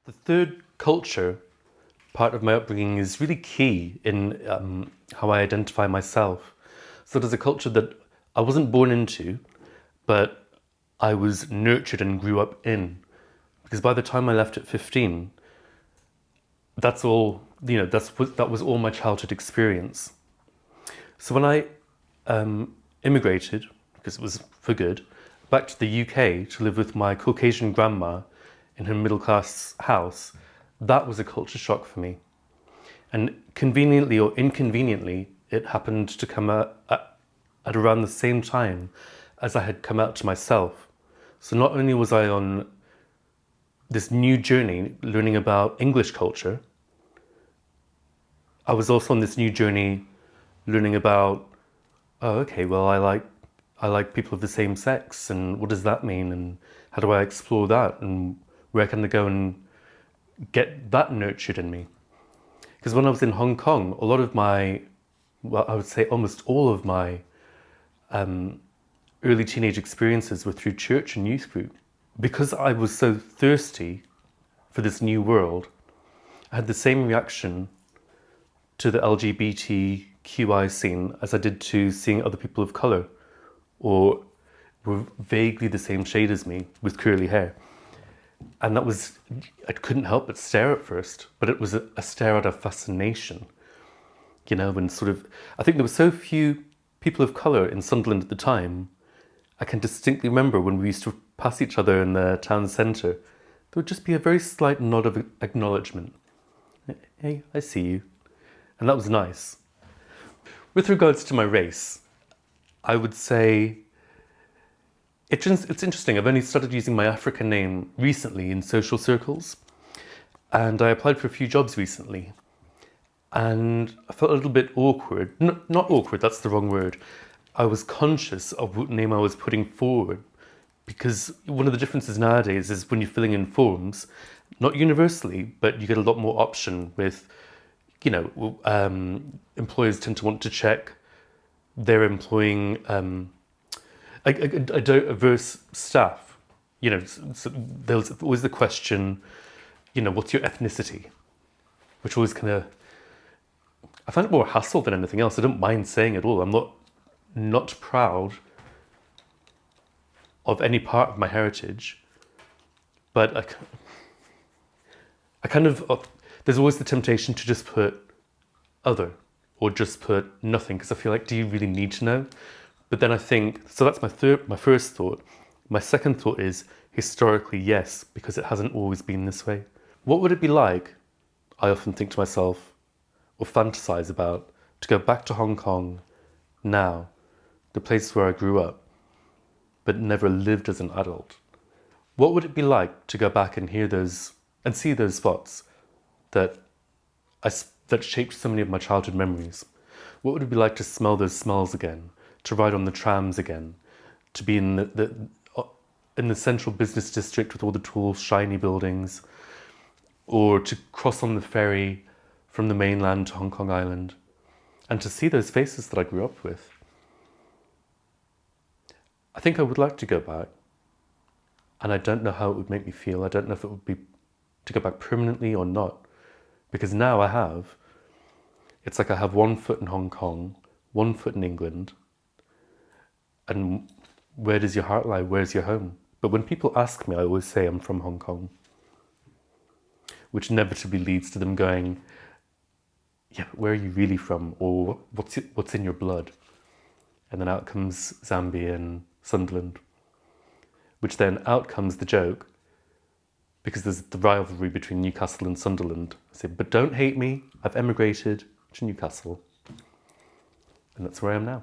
The third culture part of my upbringing is really key in how I identify myself. So there's a culture that I wasn't born into, but I was nurtured and grew up in. Because by the time I left at 15, that's all, that was all my childhood experience. So when I immigrated, because it was for good, back to the UK to live with my Caucasian grandma in her middle-class house, that was a culture shock for me. And conveniently or inconveniently, it happened to come out at around the same time as I had come out to myself. So not only was I on this new journey learning about English culture, I was also on this new journey learning about, oh, okay, well, I like people of the same sex, and what does that mean, and how do I explore that, and where can I go and get that nurtured in me? Because when I was in Hong Kong, a lot of my, well, I would say almost all of my early teenage experiences were through church and youth group. Because I was so thirsty for this new world, I had the same reaction to the LGBTQI scene as I did to seeing other people of colour, or were vaguely the same shade as me with curly hair. And that was, I couldn't help but stare at first, but it was a stare out of fascination. And sort of, I think there were so few people of colour in Sunderland at the time. I can distinctly remember when we used to pass each other in the town centre, there would just be a very slight nod of acknowledgement. Hey, I see you. And that was nice. With regards to my race, I would say it's interesting. I've only started using my African name recently in social circles, and I applied for a few jobs recently, and I felt a little bit awkward. Not awkward, that's the wrong word. I was conscious of what name I was putting forward, because one of the differences nowadays is when you're filling in forms, not universally, but you get a lot more option with, employers tend to want to check they're employing a diverse staff. So there's always the question, what's your ethnicity? Which always I find it more hassle than anything else. I don't mind saying it all. I'm not proud of any part of my heritage, but I kind of, there's always the temptation to just put other or just put nothing, because I feel like, do you really need to know? But then I think, so that's my first thought. My second thought is, historically, yes, because it hasn't always been this way. What would it be like, I often think to myself, or fantasize about, to go back to Hong Kong now, the place where I grew up, but never lived as an adult? What would it be like to go back and hear those, and see those spots that shaped so many of my childhood memories? What would it be like to smell those smells again, to ride on the trams again, to be in the central business district with all the tall, shiny buildings, or to cross on the ferry from the mainland to Hong Kong Island, and to see those faces that I grew up with? I think I would like to go back, and I don't know how it would make me feel. I don't know if it would be to go back permanently or not, because now it's like I have 1 foot in Hong Kong, 1 foot in England, and where does your heart lie? Where's your home? But when people ask me, I always say I'm from Hong Kong, which inevitably leads to them going, yeah, but where are you really from? Or what's in your blood? And then out comes Zambia and Sunderland, which then out comes the joke, because there's the rivalry between Newcastle and Sunderland. I say, but don't hate me, I've emigrated to Newcastle. And that's where I am now.